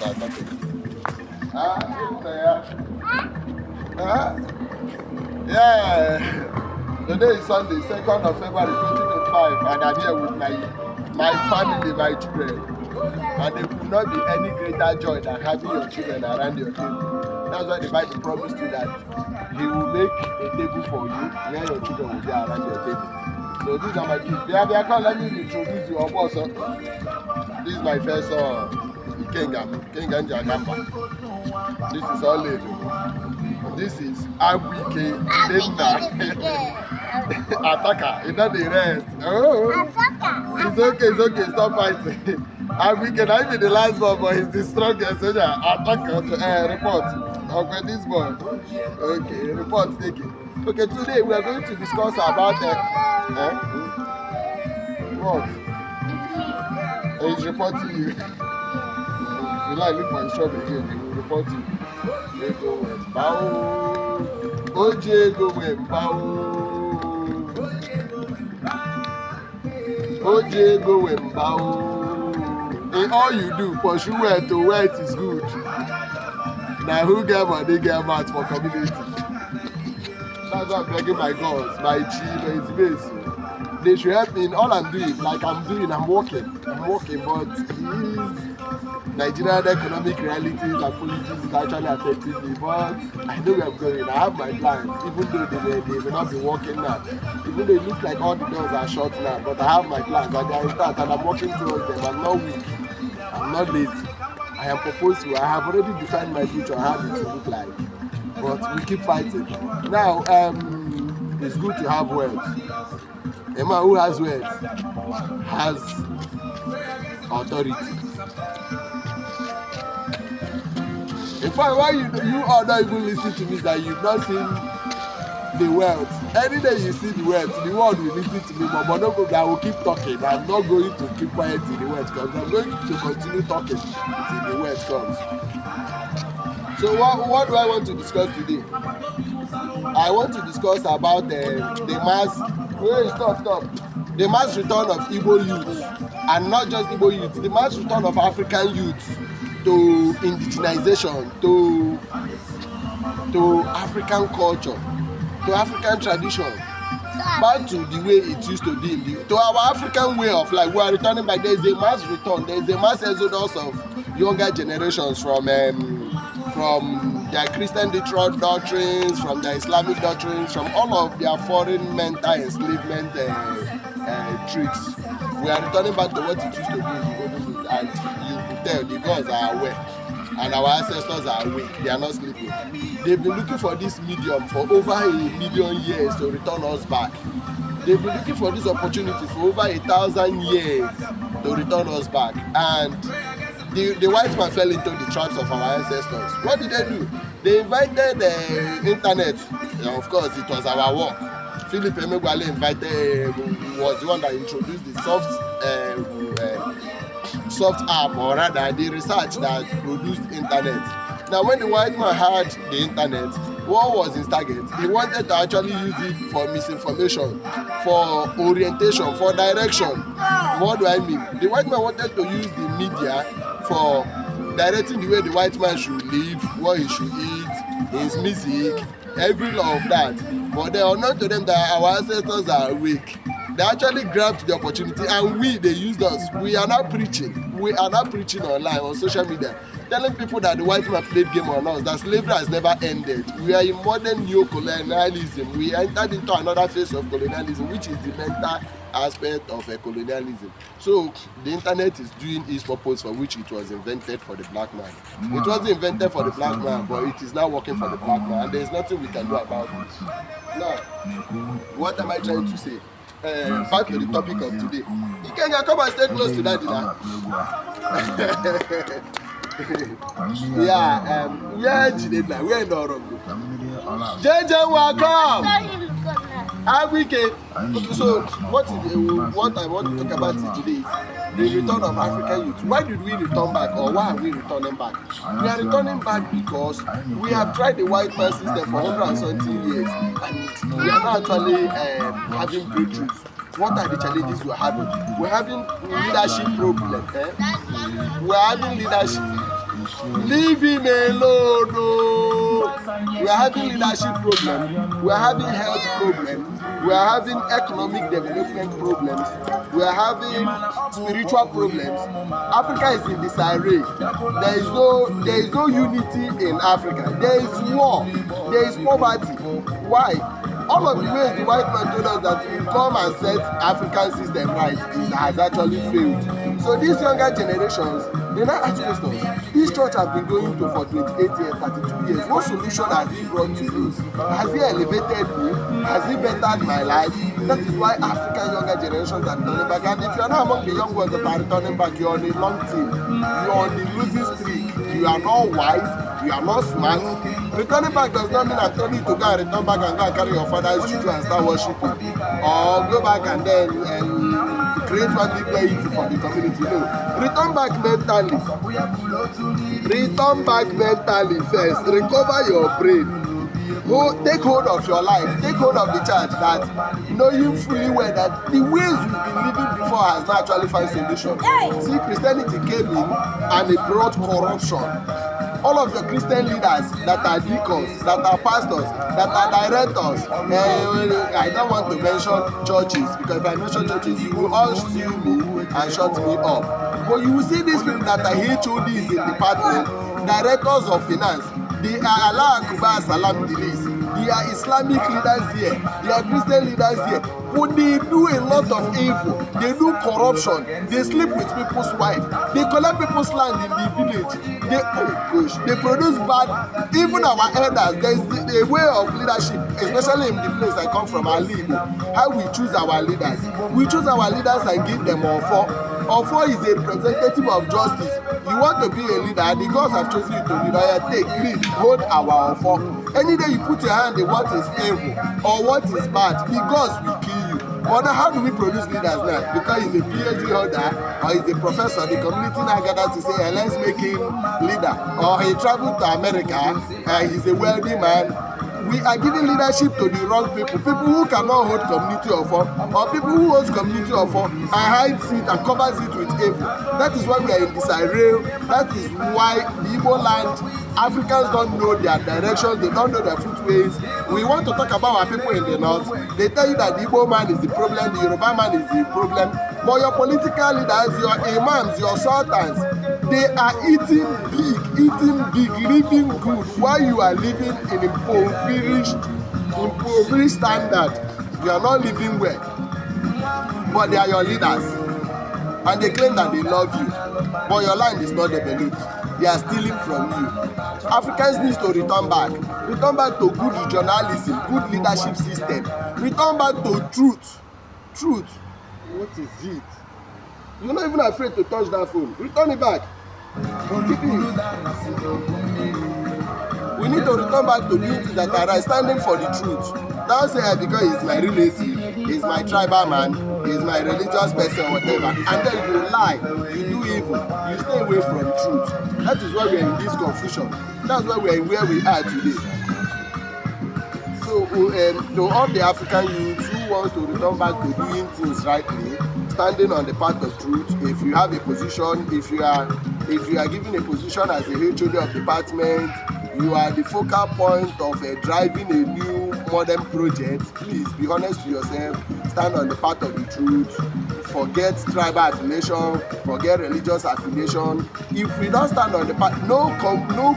Yeah. Today is Sunday, 2nd of February 2025, and I'm here with my family, my children. And there could not be any greater joy than having your children around your table. That's why the Bible promised you that He will make a table for you where your children will be around your table. So these are my kids. Let me introduce you. Also, this is my first son, Kengan Jagamba. This is Oledo. This is Abike Linda. Ataka. It's not the rest. Oh. It's okay. Stop fighting. Abike, I be the last one, but he's the strongest soldier. Ataka. Report. Okay, this boy. Okay, report taken. Okay, today we are going to discuss about what? He's reporting you. If you like, look for his shop again, he will report you. Ego Wembao. Ojego Wembao. Ojego Wembao. In all you do, pursue where to where it is good. Now who get money get mad for community? That's why I'm begging my gods, my chief, my base. They should help me in all I'm doing. Like I'm working, but Nigerian economic realities and politics is actually affecting me. But I know where I'm going. I have my plans, even though they may not be working now. Even though it looks like all the doors are shut now, but I have my plans and they are intact and I'm working towards them. I'm not weak. I'm not lazy. I am purposeful. I have already defined my future, how it will look like. But we keep fighting. Now, it's good to have wealth. A man who has wealth has authority. In fact, why you all not even listen to me that you've not seen the wealth? Any day you see the wealth, the world will listen to me, but no problem, I will keep talking. I'm not going to keep quiet till the wealth comes. I'm going to continue talking till the wealth comes. So what do I want to discuss today? I want to discuss about the mass. Wait, stop. The mass return of Igbo youth, and not just Igbo youth, the mass return of African youth to indigenization, to African culture, to African tradition, back to the way it used to be, to our African way of life. We are returning back. There is a mass return. There is a mass exodus of younger generations from their Christian doctrines, from their Islamic doctrines, from all of their foreign mental enslavement tricks. We are returning back to what it used to be in the olden days, and you can tell the gods are aware, and our ancestors are awake. They are not sleeping. They've been looking for this medium for over 1 million years to return us back. They've been looking for this opportunity for over 1,000 years to return us back, and the white man fell into the traps of our ancestors. What did they do? They invited the internet. Of course, it was our work. Philip Emegwale was the one that introduced the soft app, or rather the research that produced internet. Now, when the white man had the internet, what was his target? He wanted to actually use it for misinformation, for orientation, for direction. What do I mean? The white man wanted to use the media for directing the way the white man should live, what he should eat, his music, every law of that. But they are not to them that our ancestors are weak. They actually grabbed the opportunity, and they used us. We are now preaching online on social media, telling people that the white man played game on us, that slavery has never ended. We are in modern neo-colonialism. We entered into another phase of colonialism, which is the mental aspect of colonialism. So the internet is doing its purpose for which it was invented for the black man. It wasn't invented for the black man, but it is now working for the black man, and there is nothing we can do about it. Now, what am I trying to say? Back to the topic of today. You can come and stay close to that now. Yeah, we're in Orogo. JJ, welcome. So what I want to talk about today is the return of African youth. Why did we return back, or why are we returning back? We are returning back because we have tried the white man system for 117 years, and we are not actually having breakthroughs. What are the challenges we're having? We're having leadership problem. We're having leadership. Leave him alone. Oh. We are having leadership problems. We are having health problems. We are having economic development problems. We are having spiritual problems. Africa is in disarray. There is no unity in Africa. There is war. There is poverty. Why? All of the ways the white man told us that we come and set African system right has actually failed. So these younger generations, they now ask questions. This church has been going to for 28 years, 32 years. What solution has he brought to me? Has he elevated me? Has he bettered my life? That is why African younger generations are returning back. And if you are not among the young ones that are returning back, you are on a long team. You are on the losing streak. You are not wise. You are not smart. Returning back does not mean I'm telling you to go and return back and go and carry your father's juju and start worshiping, or go back and then create one big deity for the community. No, return back mentally. Return back mentally first. Recover your brain. Take hold of your life. Take hold of the church, that knowing fully well that the ways you've been living before has not actually found solution. See, Christianity came in and it brought corruption. All of your Christian leaders that are deacons, that are pastors, that are directors, I don't want to mention churches, because if I mention churches, you will all sue me and shut me up. But you will see these people that are HODs in department, directors of finance, they are Allah Akbar Salam Dilis. They are Islamic leaders here. They are Christian leaders here. But they do a lot of evil. They do corruption. They sleep with people's wives. They collect people's land in the village. They produce bad. Even our elders, there is a way of leadership, especially in the place I come from, Ali. How we choose our leaders. We choose our leaders and give them offer. Offer is a representative of justice. You want to be a leader, the gods have chosen you to lead. Take, lead, hold our offer. Any day you put your hand in what is evil or what is bad, the gods will kill you. But now, how do we produce leaders now? Because he's a PhD holder or he's a professor, the community now gathers to say, hey, let's make him leader. Or he traveled to America and he's a wealthy man. We are giving leadership to the wrong people who cannot hold community offer, or people who hold community offer and hides it and covers it with evil. That is why we are in disarray. That is why the Igbo land, Africans don't know their directions, they don't know their footways. We want to talk about our people in the north. They tell you that the Igbo man is the problem, the Yoruba man is the problem. But your political leaders, your imams, your sultans, they are eating big, living good, while you are living in impoverished standard. You are not living well. But they are your leaders. And they claim that they love you. But your land is not developed. They are stealing from you. Africans need to return back. Return back to good journalism, good leadership system. Return back to truth. Truth. What is it? You're not even afraid to touch that phone. Return it back. Keep it. We need to return back to doing things that are right, standing for the truth. Don't say because he's my relative, he's my tribal man, he's my religious person, whatever. And then you lie, you do evil, you stay away from truth. That is why we are in this confusion. That's why we are where we are today. So to all the African youths who wants to return back to doing things rightly, standing on the path of truth, if you have a position, if you are given a position as a HOD of department, you are the focal point of driving a new modern project, please be honest to yourself, stand on the path of the truth, forget tribal affiliation, forget religious affiliation. If we don't stand on the path, no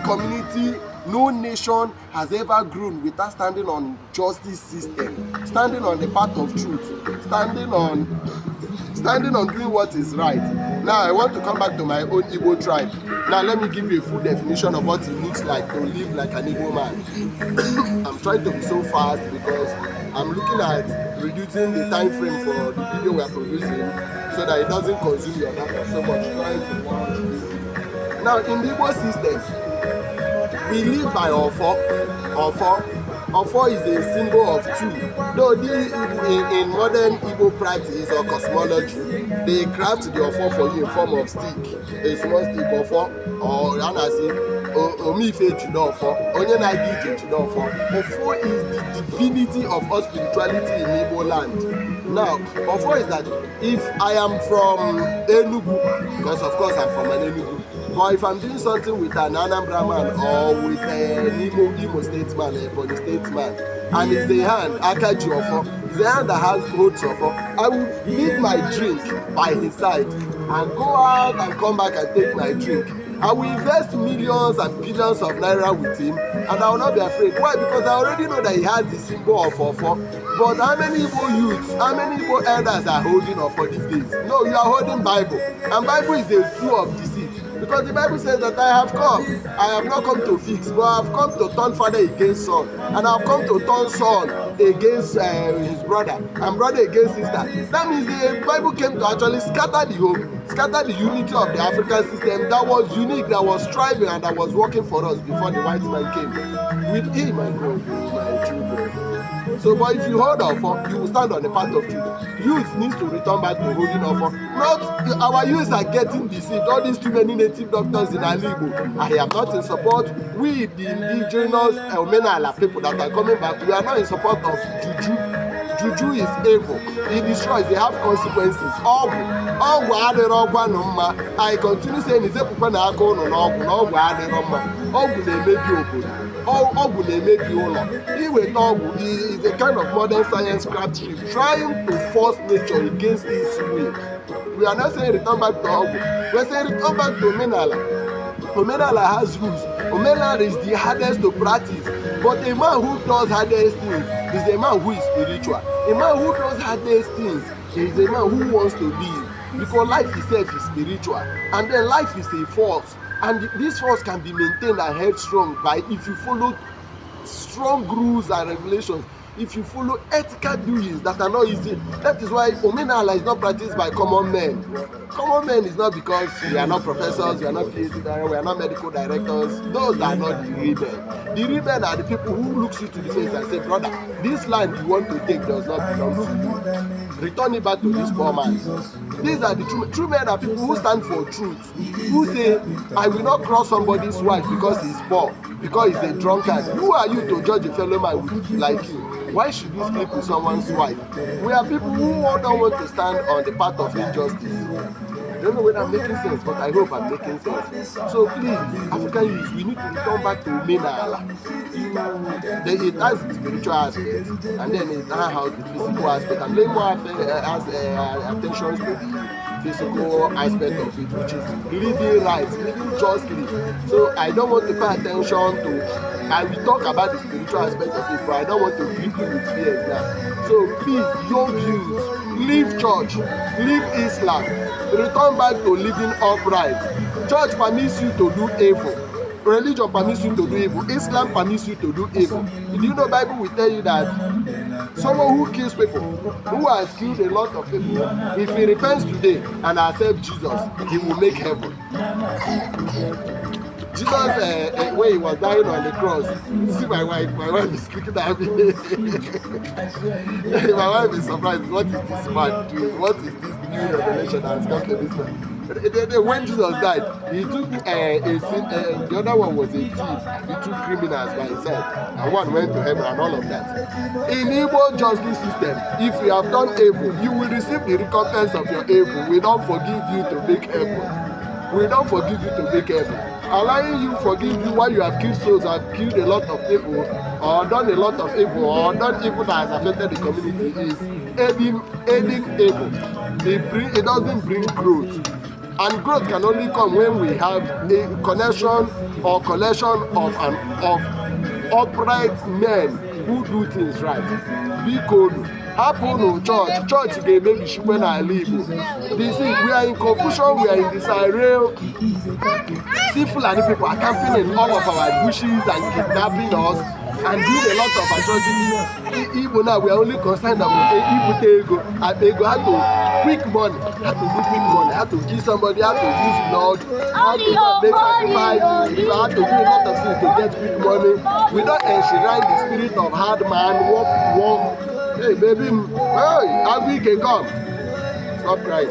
community, no nation has ever grown without standing on justice system, standing on the path of truth, standing on doing what is right. Now I want to come back to my own Igbo tribe. Now let me give you a full definition of what it looks like to live like an Igbo man. I'm trying to be so fast because I'm looking at reducing the time frame for the video we are producing so that it doesn't consume your data so much. Now in the Igbo system, we live by Ofo. Ofo is a symbol of two. Though in modern Igbo practice or cosmology, they craft the Ofo for you in form of stick. A small stick Ofo, or Omife Chidofo, Onye Nagi Chidofo. Ofo is the divinity of all spirituality in Igbo land. Now, before is that if I am from Enugu, because of course I'm from an Enugu, but if I'm doing something with an Anambra man or with an Imo State man, a Ebonyi State man, and it's a hand, Akaji Ofo, it's a hand that has holds Ofo, I will leave my drink by his side and go out and come back and take my drink. I will invest millions and billions of naira with him, and I will not be afraid. Why? Because I already know that he has the symbol of Ofo. But how many Igbo youths, how many Igbo elders are holding Ofo these days? No, you are holding Bible, and Bible is a tool of deceit. Because the Bible says that I have not come to fix, but I have come to turn father against son, and I have come to turn son against his brother, and brother against sister. That means the Bible came to actually scatter the home, scatter the unity of the African system that was unique, that was striving, and that was working for us before the white man came. With him and God, my children. So, but if you hold Ofo, you will stand on the path of truth. Youth needs to return back to holding Ofo. Not our youths are getting deceived. All these too many native doctors in Alibo. I am not in support. We, the indigenous Omenala people that are coming back, we are not in support of Juju. Juju is evil. It destroys. They have consequences. I continue saying it's a pupa na aka ụnụ n'ọgwụ na ọgwụ adịrọ mma. Ọgwụ na-emebi obodo. Ọgwụ na-emebi ụlọ. Iweta ọgwụ is a kind of modern science craftsmanship trying to force nature against its will. We are not saying return back to ọgwụ. We are saying return back to Omenala. Omenala has rules. Omenala is the hardest to practice. But a man who does hardest things is a man who is spiritual. A man who does hardest things is a man who wants to live. Because life itself is spiritual. And then life is a force. And this force can be maintained and held strong by if you follow strong rules and regulations. If you follow ethical doings that are not easy. That is why Omenala is not practiced by common men. Common men is not because we are not professors, we are not PhD, we are not medical directors. Those are not the real men. The real men are the people who looks you to the face and say, brother, this land you want to take does not belong to you. Return it back to this poor man. These are the true men are people who stand for truth. Who say, I will not cross somebody's wife because he's poor, because he's a drunkard. Who are you to judge a fellow man like you? Why should you sleep with someone's wife? We are people who don't want to stand on the path of injustice. I don't know whether I'm making sense, but I hope I'm making sense. So please, African youth, we need to return back to Omenala. It has the spiritual aspect, and then it has the physical aspect, and then more has attention to the physical aspect of it, which is living right, living justly. So I don't want to pay attention to. I will talk about the spiritual aspect of it, but I don't want to grip you with fears now. So please, young youth, leave church, leave Islam, return back to living upright. Church permits you to do evil. Religion permits you to do evil. Islam permits you to do evil. Do you know Bible will tell you that someone who kills people, who has killed a lot of people, if he repents today and accepts Jesus, he will make heaven. Jesus, when he was dying on the cross, see my wife is looking at me. My wife is surprised. What is this man doing? What is this new revelation that has come to this man? When Jesus died, he took a sin, the other one was a thief. He took criminals by himself, and one went to heaven and all of that. In Igbo justice system, if you have done evil, you will receive the recompense of your evil. We don't forgive you to make heaven. We don't forgive you to make heaven. Allowing you forgive you while you have killed souls, have killed a lot of people, or done a lot of evil, or done evil that has affected the community is aiding evil. It doesn't bring growth. And growth can only come when we have a connection or collection of upright men who do things right. Be cool. Happen church ga-emebi shikwe n'ala Igbo. We are in confusion, we are in disarray. See Fulani people are camping in all of our bushes and kidnapping us and doing a lot of atrocities. Igbo now, we are only concerned about Igbo Ego had to quick money, had to give somebody, had to use blood, had to make sacrifice, had to do a lot of things to get quick money. We don't enshrine the spirit of hard man, walk. Hey baby, hey, Agui can come. Stop crying.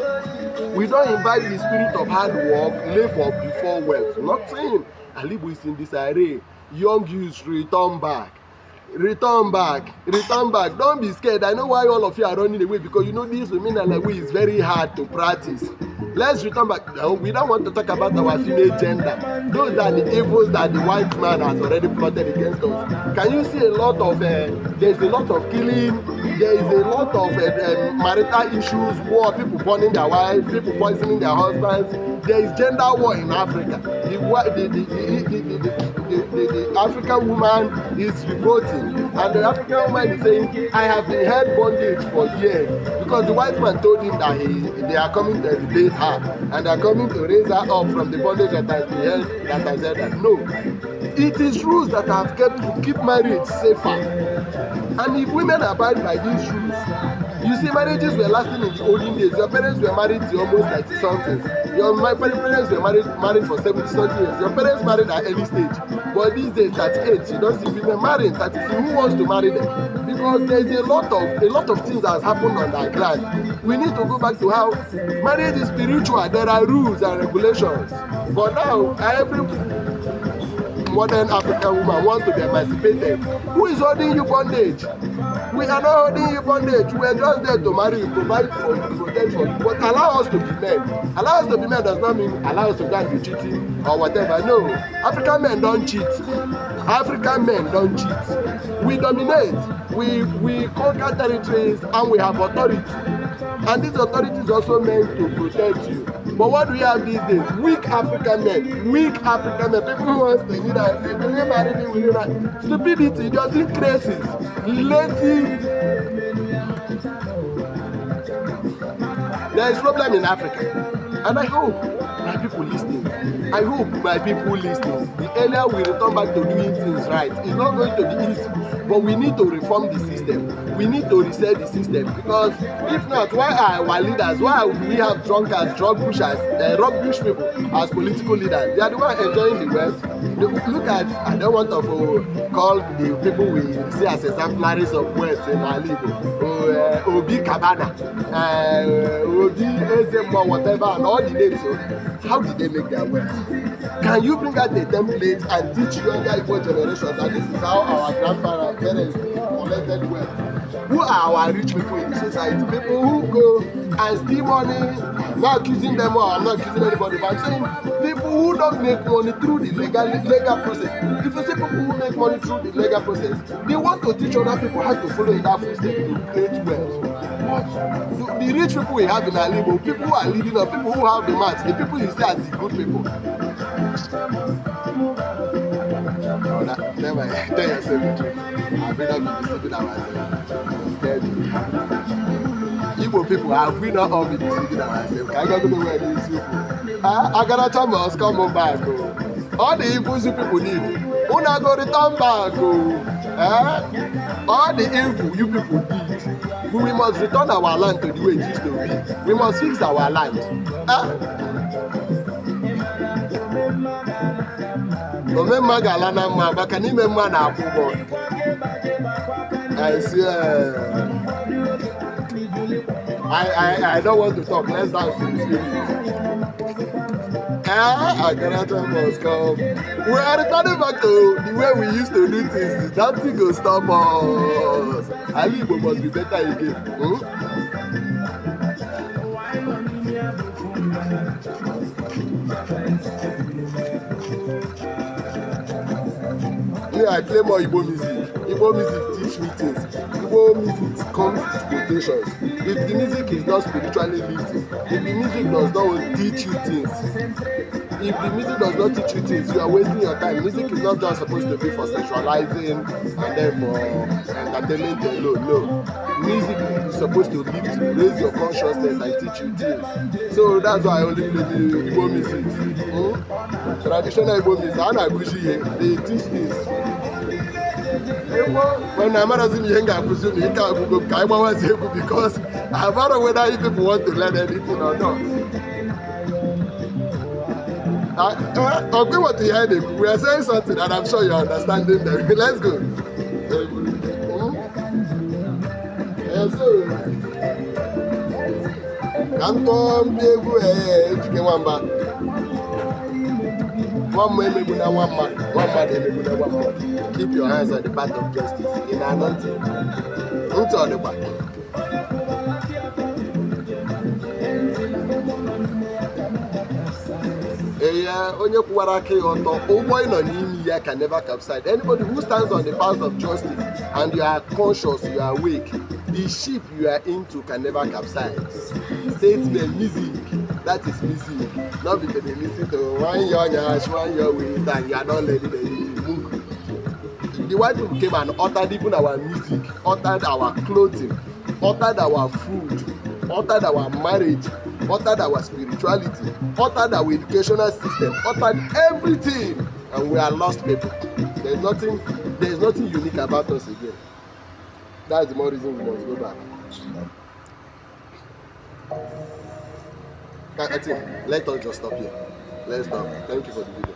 We don't invite the spirit of hard work, labor before wealth. Not saying Alibu is in disarray. Young youths return back. Return back. Don't be scared. I know why all of you are running away, because you know this women and way is very hard to practice. Let's return back. No, we don't want to talk about our female gender. Those are the evils that the white man has already plotted against us. Can you see a lot of there's a lot of killing, there is a lot of marital issues, war, people burning their wives, people poisoning their husbands. There is gender war in Africa. The African woman is revolting, and the African woman is saying, I have been held bondage for years, because the white man told him that they are coming to elevate her, and they are coming to raise her up from the bondage that has been held, that has held her. No, it is rules that have kept to keep marriage safer. And if women abide by these rules, you see, marriages were lasting in the olden days. Your parents were married to almost 90 something. My parents were married for 70 something years. Your parents married at early stage. But these days, 38, you don't see women marrying 36. Who wants to marry them? Because there is a lot of things that has happened on that ground. We need to go back to how marriage is spiritual. There are rules and regulations. But now, every modern African woman wants to be emancipated. Who is holding you bondage? We are not holding you bondage. We are just there to marry you, provide for you, protect for you. But allow us to be men. Allow us to be men does not mean allow us to go and be cheating or whatever. No. African men don't cheat. African men don't cheat. We dominate. We conquer territories, and we have authority. And this authority is also meant to protect you. But what do we have these days? Weak African men. People who want to lead and say, will you marry me? Will you not? Stupidity, just increases. Lazy. There is problem in Africa. And I hope my people listening. The earlier we return back to doing things right, it's not going to be easy. But we need to reform the system. We need to reset the system, because if not, why are our leaders, why do we have drunkards, drug pushers, rubbish people as political leaders? They are the ones enjoying the wealth. Look at, I don't want to call the people we see as exemplaries of wealth in our league, Obi Kabana, Obi Ezemo, whatever, and all the names. So how did they make their wealth? Can you bring out a template and teach younger Igbo generations that this is how our grandparents, parents collected wealth? Who are our rich people in the society? People who go and steal money. I'm not accusing them, or I'm not accusing anybody, but I'm saying people who don't make money through the legal process. If you see people who make money through the legal process, they want to teach other people how to follow in that footstep to create wealth. But the rich people we have in our label, people who are leading up, people who have the maths, the people you see as the good people. Never tell yourself the truth. I've been not been deceiving ourselves. Igbo people, have we not all been deceiving ourselves? Can I go to where these people? Agaracha must come back. All the evils you people need, una go return back. All the evil you people need, we must return our land to the way it used to be. We must fix our land. Remember Galana Mama, can you remember now? I see. I don't want to talk. Let's dance to this music. Agarata must come. We are returning back to the way we used to do things. That thing will stop us. Alibo must be better again. I play more Igbo music. Igbo music teach me things. Igbo music comes with quotations. If the music is not spiritually lifting, if the music does not teach you things, if the music does not teach you things, you are wasting your time. Music is not just supposed to be for sexualizing and then for entertainment alone. No. Music is supposed to lift you, raise your consciousness and teach you things. So that's why I only play the Igbo music. Traditional Igbo music, and I push it, they teach this. When I'm not saying you can't presume you can't go, because I don't know whether you people want to learn anything or not. Okay, what you heard, we are saying something, and I'm sure you're understanding them. Let's go. So, Canton, One man emegbu one man emegbu one man. Keep your hands on the path of justice. In anointing. Ntị ọ dịkwa. Onye kwụwara aka ya ọtọ, ụgbọ ị nọ n'ime ya can never capsize. Anybody who stands on the path of justice and you are conscious, you are awake, the ship you are into can never capsize. Statement, music, that is music. Not because they listen to one your nyash, one your waist, and you are not letting anything move. The white people came and uttered even our music, uttered our clothing, uttered our food, uttered our marriage, uttered our spirituality, uttered our educational system, uttered everything, and we are lost people. There is nothing unique about us again. That's the more reason we must go back. I think let us just stop here. Let's stop. Thank you for the video.